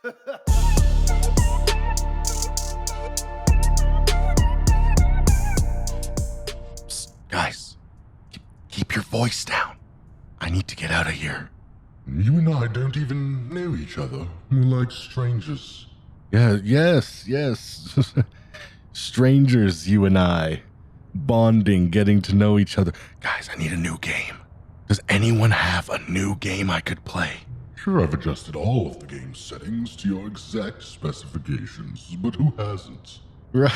Psst, guys, keep your voice down. I need to get out of here. You and I don't even know each other. We're like strangers. Yeah, yes. Strangers, you and I. Bonding, getting to know each other. Guys, I need a new game. Does anyone have a new game I could play? Sure, I've adjusted all of the game's settings to your exact specifications, but who hasn't? Right?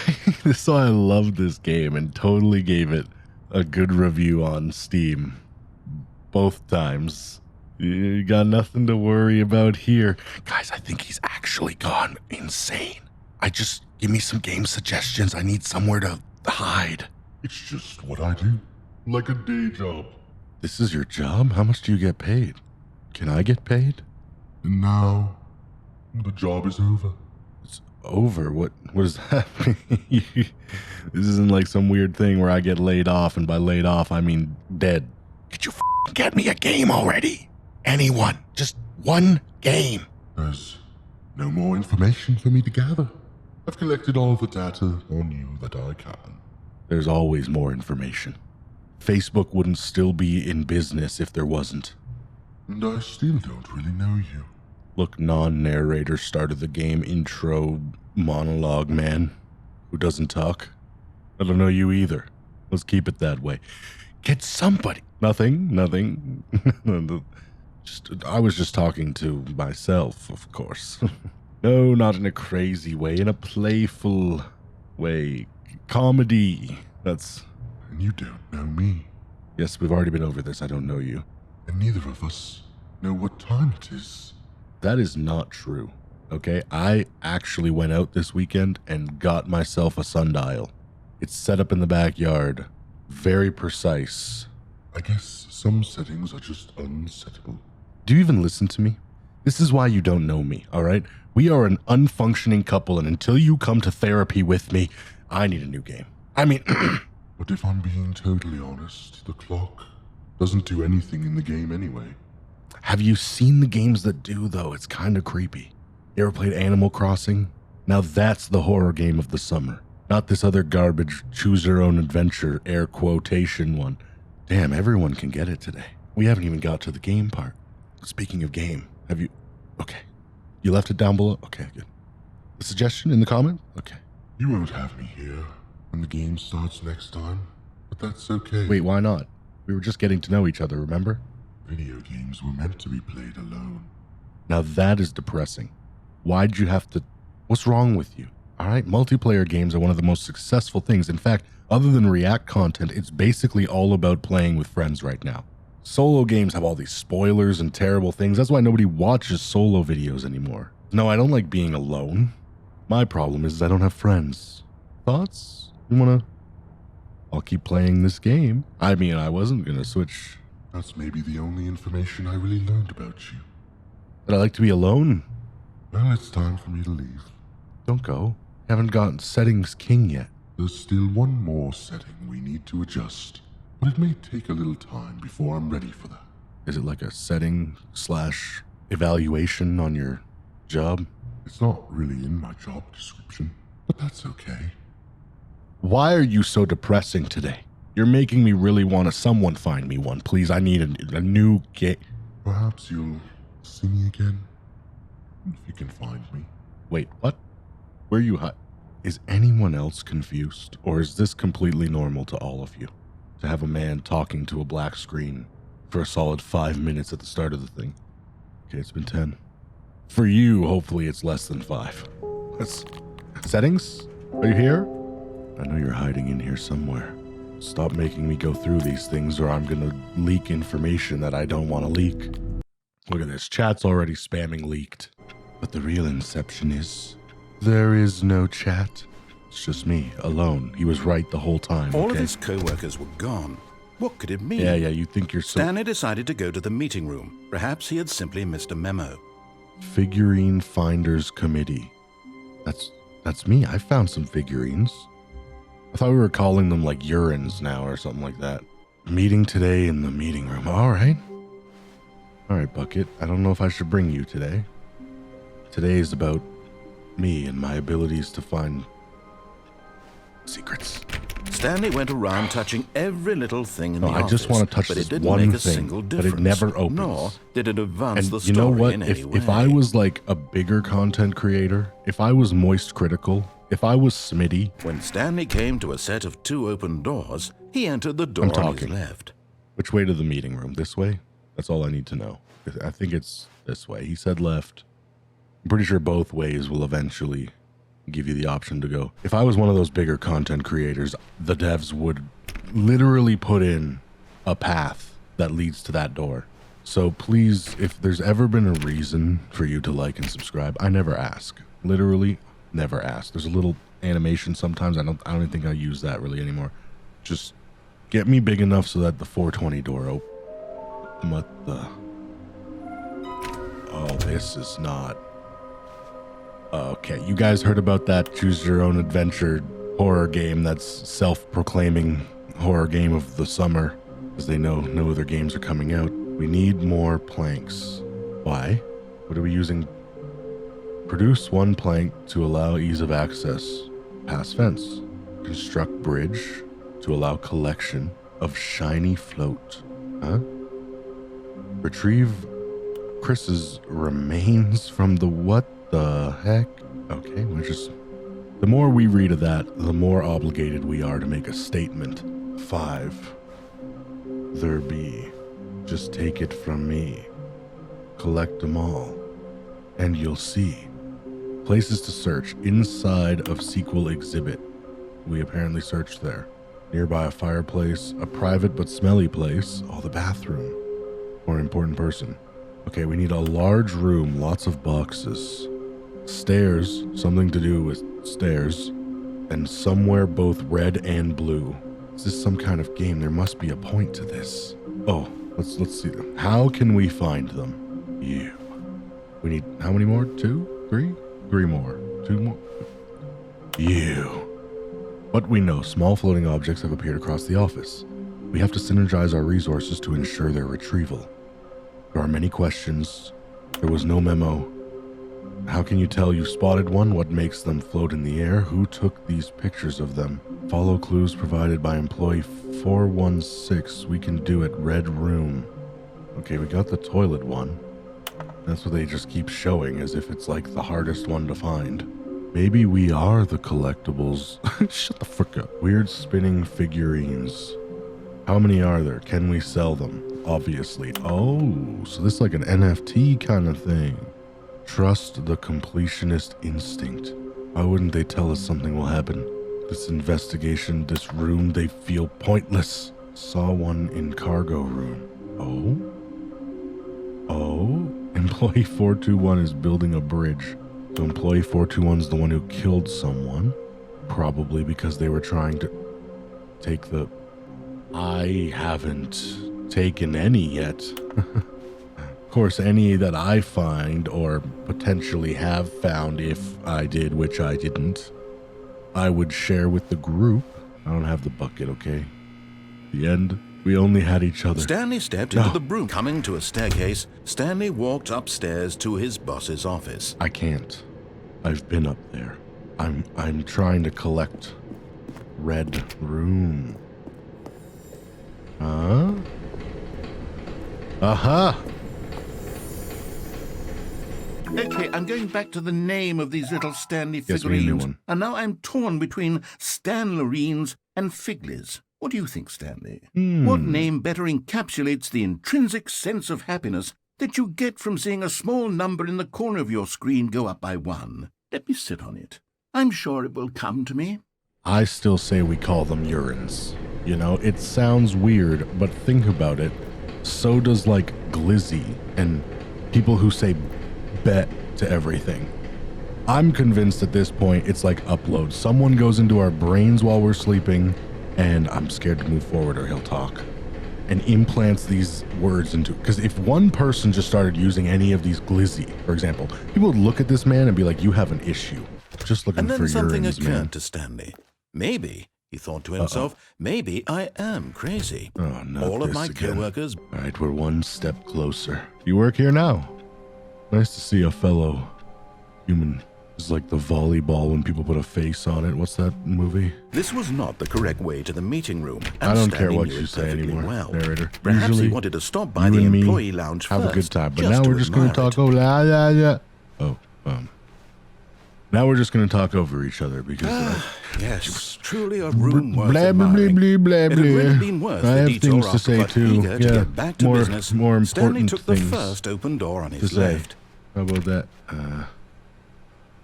So I love this game and totally gave it a good review on Steam. Both times. You got nothing to worry about here. Guys, I think he's actually gone insane. Give me some game suggestions. I need somewhere to hide. It's just what I do. Like a day job. This is your job? How much do you get paid? Can I get paid? And now, the job is over. It's over? What does that mean? This isn't like some weird thing where I get laid off, and by laid off, I mean dead. Could you get me a game already? Anyone. Just one game. There's no more information for me to gather. I've collected all the data on you that I can. There's always more information. Facebook wouldn't still be in business if there wasn't. And I still don't really know you. Look, non-narrator start of the game intro monologue man who doesn't talk. I don't know you either. Let's keep it that way. Get somebody. Nothing. I was just talking to myself, of course. No, not in a crazy way, in a playful way. Comedy. That's... And you don't know me. Yes, we've already been over this. I don't know you. And neither of us know what time it is. That is not true, okay? I actually went out this weekend and got myself a sundial. It's set up in the backyard. Very precise. I guess some settings are just unsettable. Do you even listen to me? This is why you don't know me, all right? We are an unfunctioning couple, and until you come to therapy with me, I need a new game. I mean... But if I'm being totally honest, the clock doesn't do anything in the game anyway. Have you seen the games that do, though? It's kind of creepy. You ever played Animal Crossing? Now that's the horror game of the summer. Not this other garbage choose your own adventure air quotation one. Damn, everyone can get it today. We haven't even got to the game part. Speaking of game, have you... Okay. You left it down below? Okay, good. A suggestion in the comment? Okay. You won't have me here when the game starts next time, but that's okay. Wait, why not? We were just getting to know each other, remember? Video games were meant to be played alone. Now that is depressing. Why'd you have to... What's wrong with you? All right, multiplayer games are one of the most successful things. In fact, other than React content, it's basically all about playing with friends right now. Solo games have all these spoilers and terrible things. That's why nobody watches solo videos anymore. No, I don't like being alone. My problem is I don't have friends. Thoughts? You wanna... I'll keep playing this game. I mean, I wasn't gonna switch. That's maybe the only information I really learned about you. But I like to be alone. Well, it's time for me to leave. Don't go. Haven't gotten settings king yet. There's still one more setting we need to adjust, but it may take a little time before I'm ready for that. Is it like a setting/evaluation on your job? It's not really in my job description, but that's okay. Why are you so depressing today? You're making me really want to someone find me one, please. I need a new game. Perhaps you'll see me again, if you can find me. Wait, what? Where are you Is anyone else confused? Or is this completely normal to all of you? To have a man talking to a black screen for a solid 5 minutes at the start of the thing. Okay, it's been 10. For you, hopefully it's less than 5. Settings? Are you here? I know you're hiding in here somewhere. Stop making me go through these things or I'm gonna leak information that I don't want to leak. Look at this, chat's already spamming leaked. But the real inception is, there is no chat. It's just me, alone. He was right the whole time, All of his co-workers were gone. What could it mean? Yeah, you think you're so... Stanley decided to go to the meeting room. Perhaps he had simply missed a memo. Figurine Finders Committee. That's me. I found some figurines. I thought we were calling them like urines now or something like that. Meeting today in the meeting room. All right, Bucket. I don't know if I should bring you today. Today is about me and my abilities to find secrets. Stanley went around touching every little thing in the office. I just want to touch but this it didn't one make a thing, single but difference, it never opens. Nor did it advance And the you story know what? in any way. If I was like a bigger content creator, if I was Moist Critical, if I was Smitty. When Stanley came to a set of 2 open doors, he entered the door on his left. Which way to the meeting room? This way? That's all I need to know. I think it's this way. He said left. I'm pretty sure both ways will eventually give you the option to go. If I was one of those bigger content creators, the devs would literally put in a path that leads to that door. So please, if there's ever been a reason for you to like and subscribe, I never ask. Literally never ask. There's a little animation sometimes. I don't even think I use that really anymore. Just get me big enough so that the 420 door open. What the? Oh, this is not. Okay, you guys heard about that choose your own adventure horror game that's self-proclaiming horror game of the summer, because they know no other games are coming out. We need more planks. Why? What are we using? Produce 1 plank to allow ease of access. Pass fence. Construct bridge to allow collection of shiny float. Huh? Retrieve Chris's remains from the what the heck? Okay, we're just... The more we read of that, the more obligated we are to make a statement. 5. There be. Just take it from me. Collect them all. And you'll see. Places to search. Inside of sequel exhibit. We apparently searched there. Nearby a fireplace, a private but smelly place. Oh, the bathroom. More important person. Okay, we need a large room, lots of boxes. Stairs, something to do with stairs. And somewhere both red and blue. Is this some kind of game? There must be a point to this. Oh, let's see them. How can we find them? You. We need how many more? 2? 3? 3 more. 2 more. You. What we know, small floating objects have appeared across the office. We have to synergize our resources to ensure their retrieval. There are many questions. There was no memo. How can you tell you spotted one? What makes them float in the air? Who took these pictures of them? Follow clues provided by employee 416. We can do it. Red room. Okay, we got the toilet one. That's what they just keep showing, as if it's like the hardest one to find. Maybe we are the collectibles. Shut the frick up. Weird spinning figurines. How many are there? Can we sell them? Obviously. Oh, so this is like an NFT kind of thing. Trust the completionist instinct. Why wouldn't they tell us something will happen? This investigation, this room, they feel pointless. Saw one in cargo room. Oh? Employee 421 is building a bridge. So employee 421 is the one who killed someone. Probably because they were trying to take the... I haven't taken any yet. Of course, any that I find or potentially have found, if I did, which I didn't, I would share with the group. I don't have the bucket, okay? The end. We only had each other. Stanley stepped into the room. Coming to a staircase, Stanley walked upstairs to his boss's office. I can't. I've been up there. I'm trying to collect red room. Huh? Aha! Okay, I'm going back to the name of these little Stanley Yes, we need a new figurines. one. And now I'm torn between Stanlerines and Figlies. What do you think, Stanley? What name better encapsulates the intrinsic sense of happiness that you get from seeing a small number in the corner of your screen go up by 1? Let me sit on it. I'm sure it will come to me. I still say we call them urines. You know, it sounds weird, but think about it. So does like glizzy and people who say bet to everything. I'm convinced at this point it's like upload. Someone goes into our brains while we're sleeping, and I'm scared to move forward or he'll talk, and implants these words into... Because if one person just started using any of these glizzy, for example, people would look at this man and be like, you have an issue. Just looking for urines, man. And then something occurred to Stanley. Maybe, he thought to himself, maybe I am crazy. Oh, not All of this my again. coworkers... All right, we're one step closer. You work here now. Nice to see a fellow Human is like the volleyball when people put a face on it. What's that movie? This was not the correct way to the meeting room, and I don't Stanley care what knew you it say perfectly anymore, well. narrator. Perhaps Usually, he wanted to stop by you the and me employee lounge have first, a good time, but just now to we're just going to admire talk. it. Now we're just going to talk over each other because Yes, truly a room worth blah, blah, admiring. blah, blah, It had blah. really been worth I the have detour things to after, say but too. eager to Yeah, get back to more business, Stanley important took the things first open door on to his say. left. How about that?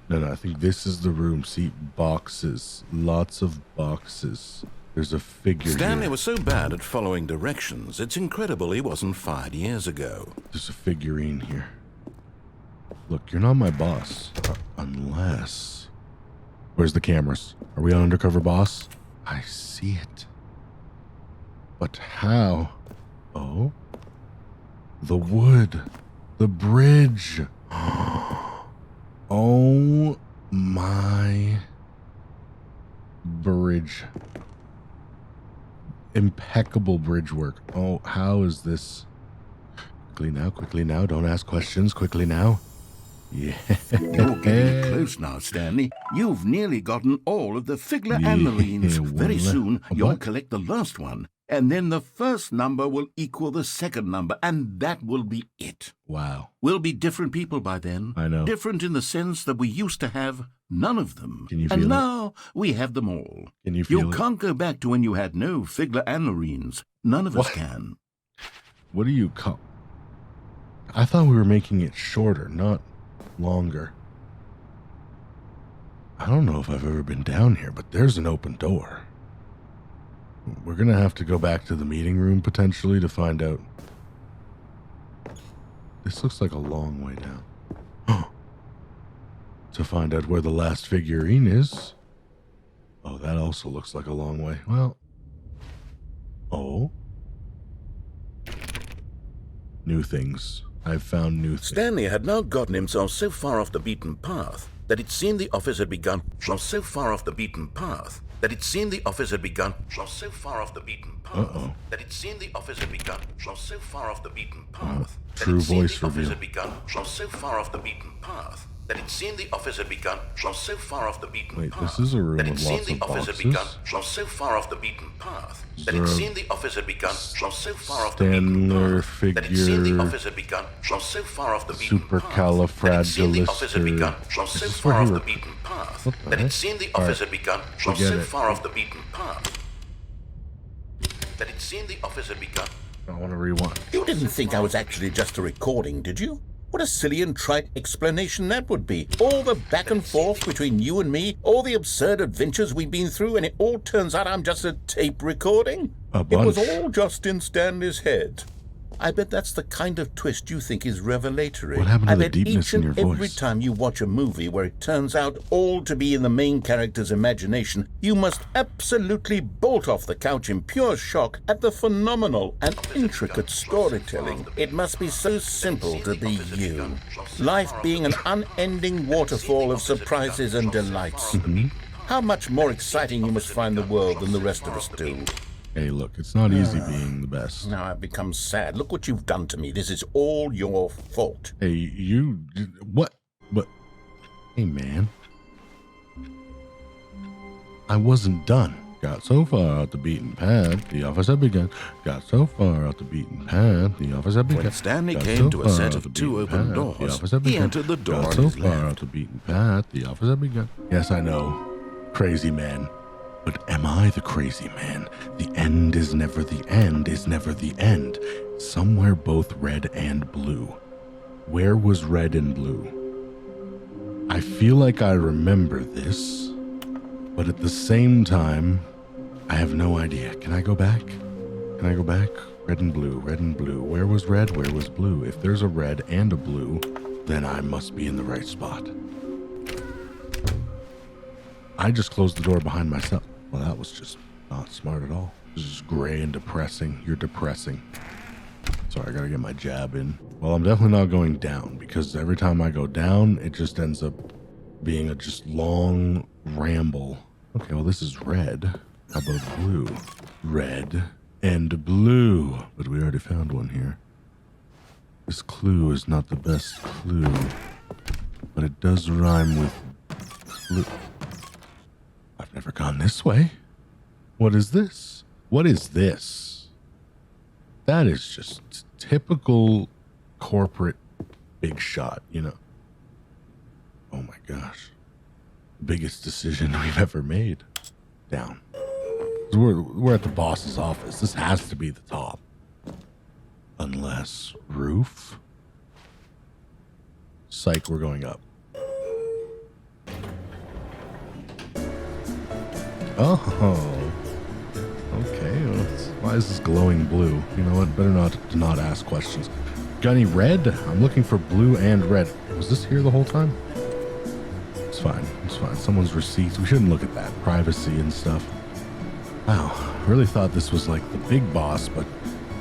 No, I think this is the room. See, boxes, lots of boxes. There's a figure Stanley here. was so bad at following directions, it's incredible he wasn't fired years ago. There's a figurine here. Look, you're not my boss. Unless... Where's the cameras? Are we on Undercover Boss? I see it. But how? Oh? The wood. The bridge. Oh my... Bridge. Impeccable bridge work. Oh, how is this? Quickly now. Don't ask questions. Quickly now. Yeah. You're getting close now, Stanley. You've nearly gotten all of the Figler and Marines. Very soon, you'll collect the last one, and then the first number will equal the second number, and that will be it. Wow. We'll be different people by then. I know. Different in the sense that we used to have none of them. Can you feel and it? now we have them all. Can you feel You it? can't go back to when you had no Figler and Marines. None of us can. What do you call... I thought we were making it shorter, not longer. I don't know if I've ever been down here, but there's an open door. We're gonna have to go back to the meeting room potentially to find out. This looks like a long way down. To find out where the last figurine is. Oh, that also looks like a long way. Well. Oh. New things. I've found new things. Stanley had now gotten himself so far off the beaten path that it seemed the office had begun. So far off the beaten path that it seemed the office had begun. So far off the beaten path that it seemed the office had begun. So far off the beaten path. True voice reveal. Had begun. So far off the beaten path that it seemed the office had begun. So far off the beaten Wait, path. this is a room that it with seemed lots the of office boxes? had begun. So far off the beaten path that it seemed the office had begun. So far off the Stanley beaten path that it seemed the figure. office had begun. So far off the beaten path Supercalifragilistic. so Is this far where off he the were- beaten path What the that heck? it seemed the All office right, had begun. forget So it. far off the beaten path that it seemed the office had begun. I want to rewind. You didn't think I was actually just a recording, did you? What a silly and trite explanation that would be. All the back and forth between you and me, all the absurd adventures we've been through, and it all turns out I'm just a tape recording? A It was bunch. all just in Stanley's head. I bet that's the kind of twist you think is revelatory. What happened to I the bet deepness each in and your every voice? time you watch a movie where it turns out all to be in the main character's imagination, you must absolutely bolt off the couch in pure shock at the phenomenal and intricate storytelling. It must be so simple to be you. Life being an unending waterfall of surprises and delights. How much more exciting you must find the world than the rest of us do. Hey, look, it's not easy being the best. Now I've become sad. Look what you've done to me. This is all your fault. Hey, you... What? But... Hey, man. I wasn't done. Got so far out the beaten path, the office had begun. Got so far out the beaten path, the office had begun. When Stanley Got came so to a far set out of the two beaten open path, doors, the office had he begun. entered the door Got on so his far left. out the beaten path, the office had begun. Yes, I know. Crazy man. But am I the crazy man? The end is never the end is never the end. Somewhere both red and blue. Where was red and blue? I feel like I remember this, but at the same time, I have no idea. Can I go back? Can I go back? Red and blue, red and blue. Where was red? Where was blue? If there's a red and a blue, then I must be in the right spot. I just closed the door behind myself. Well, that was just not smart at all. This is gray and depressing. You're depressing. Sorry, I gotta get my jab in. Well, I'm definitely not going down because every time I go down, it just ends up being a just long ramble. Okay, well, this is red. How about blue? Red and blue. But we already found one here. This clue is not the best clue. but it does rhyme with blue. I've never gone this way. What is this? What is this? That is just typical corporate big shot, you know. Oh my gosh. Biggest decision we've ever made. Down. We're at the boss's office. This has to be the top. Unless roof. Psych, we're going up. Oh. Okay. Well, why is this glowing blue? You know what? Better not ask questions. Got any red? I'm looking for blue and red. Was this here the whole time? It's fine. It's fine. Someone's receipts. We shouldn't look at that. Privacy and stuff. Wow. Really thought this was like the big boss, but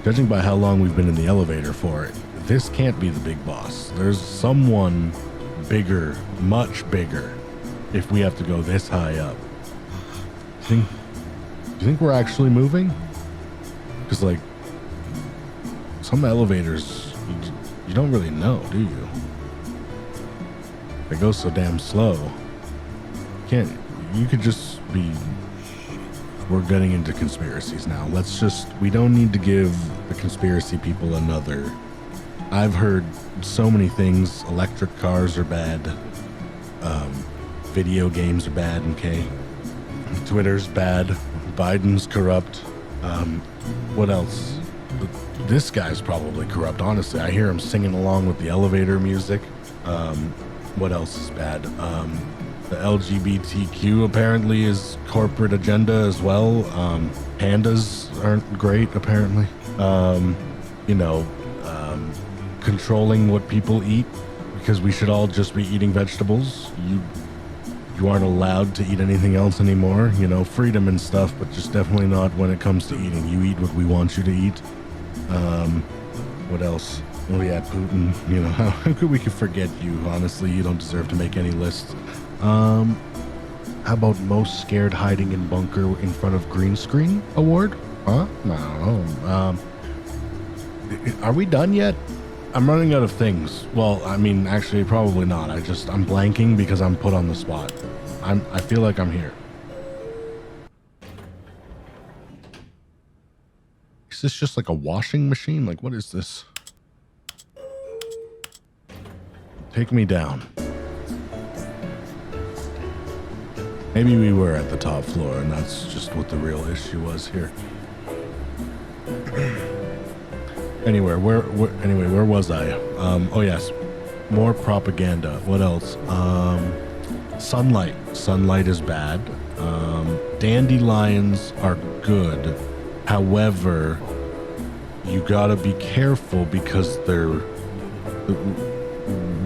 judging by how long we've been in the elevator for it, this can't be the big boss. There's someone bigger, much bigger, if we have to go this high up. Do you think we're actually moving? Because, like, some elevators, you don't really know, do you? They go so damn slow. You could just be... We're getting into conspiracies now. We don't need to give the conspiracy people another. I've heard so many things. Electric cars are bad. Video games are bad, okay? Twitter's bad. Biden's corrupt. What else? This guy's probably corrupt, honestly. I hear him singing along with the elevator music. What else is bad? The LGBTQ apparently is corporate agenda as well. Pandas aren't great, apparently. Controlling what people eat, because we should all just be eating vegetables. You aren't allowed to eat anything else anymore. You know, freedom and stuff, but just definitely not when it comes to eating. You eat what we want you to eat. What else? Oh yeah, Putin. You know, how could we forget you? Honestly, you don't deserve to make any lists. How about most scared hiding in bunker in front of green screen award? Huh? No. Are we done yet? I'm running out of things. Well, I mean, actually, probably not. I'm blanking because I'm put on the spot. I feel like I'm here. Is this just like a washing machine? Like, what is this? Take me down. Maybe we were at the top floor, and that's just what the real issue was here. Anyway, where was I? Oh yes, more propaganda. What else? Sunlight. Sunlight is bad. Dandelions are good. However, you gotta be careful because they're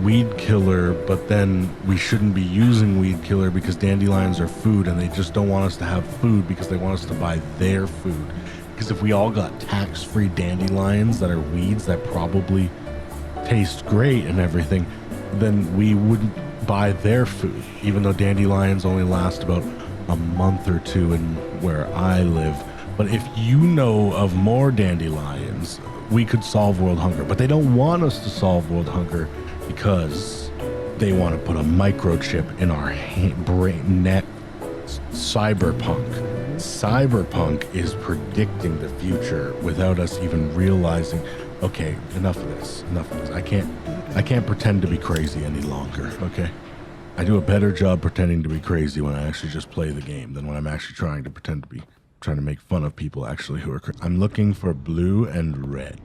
weed killer, but then we shouldn't be using weed killer because dandelions are food, and they just don't want us to have food because they want us to buy their food. Because if we all got tax-free dandelions that are weeds that probably taste great and everything, then we wouldn't buy their food, even though dandelions only last about a month or two in where I live. But if you know of more dandelions, we could solve world hunger. But they don't want us to solve world hunger because they want to put a microchip in our brain net. Cyberpunk. Cyberpunk is predicting the future without us even realizing. Okay, enough of this. I can't pretend to be crazy any longer. Okay, I do a better job pretending to be crazy when I actually just play the game than when I'm actually trying to make fun of people actually who are crazy. I'm looking for blue and red.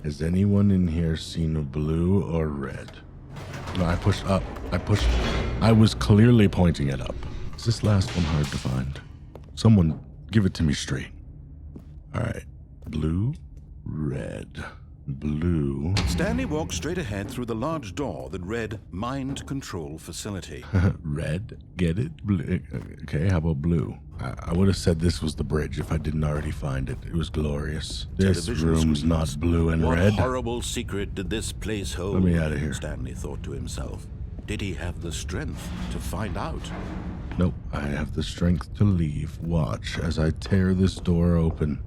Has anyone in here seen blue or red? No, I pushed up. I was clearly pointing it up. Is this last one hard to find? Someone give it to me straight. All right. Blue, red, blue. Stanley walked straight ahead through the large door that read Mind Control Facility. Red, get it? Blue. Okay, how about blue? I would have said this was the bridge if I didn't already find it. It was glorious. This room's not blue and red. What horrible secret did this place hold? Let me out of here. Stanley thought to himself. Did he have the strength to find out? Nope, I have the strength to leave. Watch as I tear this door open.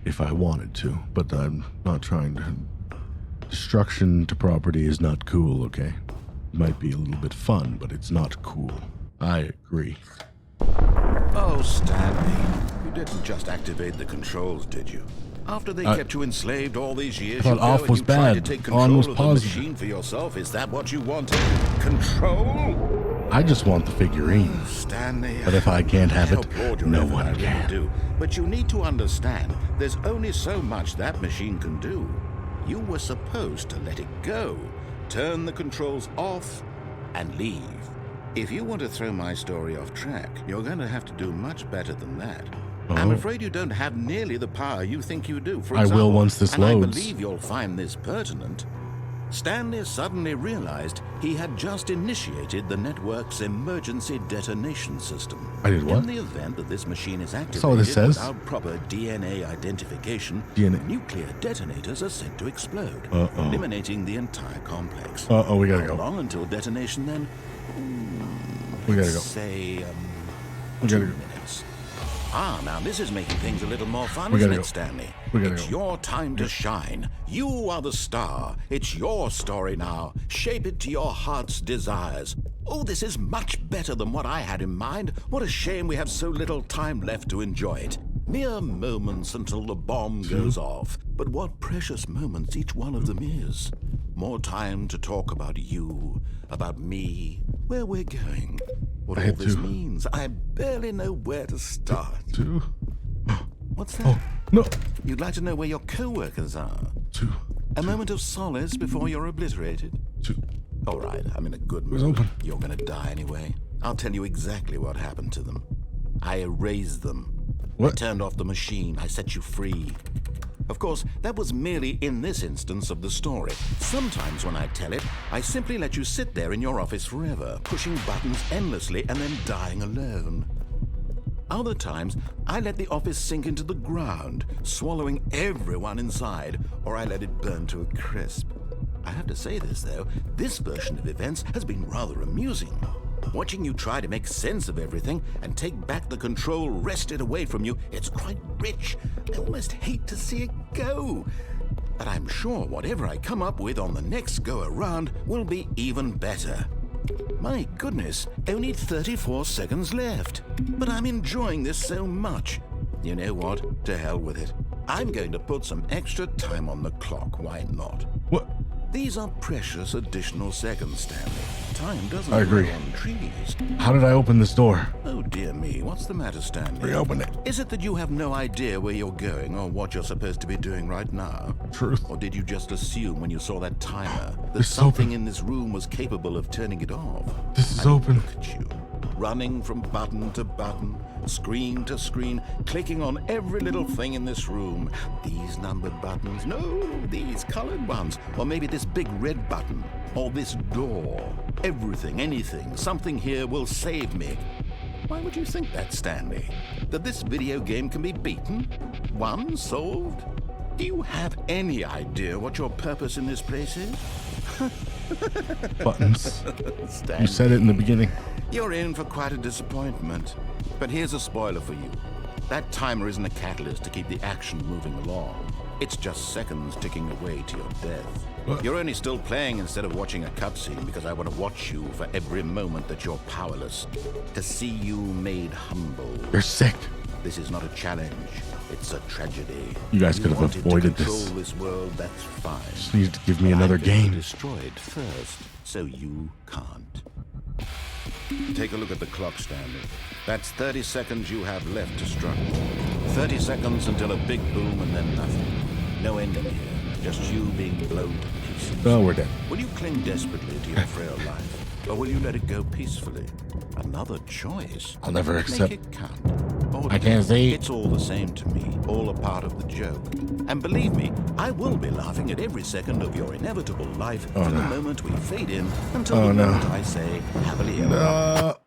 If I wanted to, but I'm not trying Destruction to property is not cool, okay? Might be a little bit fun, but it's not cool. I agree. Oh, Stanley, you didn't just activate the controls, did you? After they kept you enslaved all these years, you thought off go and was you try to bad. take On control was of the positive. machine for yourself. Is that what you wanted? Control? I just want the figurine. Stanley, But if I can't have I it, applaud your no effort, I one really can. do. But you need to understand, there's only so much that machine can do. You were supposed to let it go, turn the controls off, and leave. If you want to throw my story off track, you're going to have to do much better than that. I'm afraid you don't have nearly the power you think you do. For I example, will once this and I loads. believe you'll find this pertinent. Stanley suddenly realized he had just initiated the network's emergency detonation system. I did what? In the event that this machine is activated what this says. without proper DNA identification, DNA. nuclear detonators are set to explode, eliminating the entire complex. We gotta How go. long until detonation then? We gotta go. Say, We 2 gotta go. minutes. Now this is making things a little more fun, We isn't gotta it, go. Stanley? We gotta It's go. your time to shine. You are the star. It's your story now. Shape it to your heart's desires. Oh, this is much better than what I had in mind. What a shame we have so little time left to enjoy it. Mere moments until the bomb goes off. But what precious moments each one of them is. More time to talk about you, about me, where we're going, what I all had this to. means. I barely know where to start. 2. What's that? Oh, no. You'd like to know where your co-workers are? 2. A moment of solace before you're obliterated? 2. All right, I'm in a good was mood. open. You're gonna die anyway. I'll tell you exactly what happened to them. I erased them. I What? turned off the machine. I set you free. Of course, that was merely in this instance of the story. Sometimes when I tell it, I simply let you sit there in your office forever, pushing buttons endlessly and then dying alone. Other times, I let the office sink into the ground, swallowing everyone inside, or I let it burn to a crisp. I have to say this, though, this version of events has been rather amusing. Watching you try to make sense of everything and take back the control wrested away from you, it's quite rich. I almost hate to see it go. But I'm sure whatever I come up with on the next go-around will be even better. My goodness, only 34 seconds left. But I'm enjoying this so much. You know what? To hell with it. I'm going to put some extra time on the clock. Why not? What? These are precious additional seconds, Stanley. Time doesn't I agree. grow on trees. How did I open this door? Oh, dear me. What's the matter, Stanley? Reopen it. Is it that you have no idea where you're going or what you're supposed to be doing right now? Truth. Or did you just assume when you saw that timer that This is something open. in this room was capable of turning it off? This is open. Look at you, running from button to button, screen to screen, clicking on every little thing in this room. These numbered buttons, no, these colored ones, or maybe this big red button, or this door. Everything, anything, something here will save me. Why would you think that, Stanley? That this video game can be beaten? Won? Solved? Do you have any idea what your purpose in this place is? Buttons. Stanley. You said it in the beginning. You're in for quite a disappointment. But here's a spoiler for you. That timer isn't a catalyst to keep the action moving along. It's just seconds ticking away to your death. What? You're only still playing instead of watching a cutscene because I want to watch you for every moment that you're powerless. To see you made humble. You're sick. This is not a challenge. It's a tragedy. You guys could have wanted avoided to control this. this world, that's fine. Just need to give me But another I'm going to game. destroy it first, so you can't. Take a look at the clock, Stanley. That's 30 seconds you have left to struggle. 30 seconds until a big boom and then nothing. No ending here, just you being blown to pieces. Oh, we're dead. Will you cling desperately to your frail life, or will you let it go peacefully? Another choice. I'll never accept. Make it count. Or I can't see. It's all the same to me, all a part of the joke. And believe me, I will be laughing at every second of your inevitable life from the moment we fade in until the Oh, no. moment I say, happily ever after.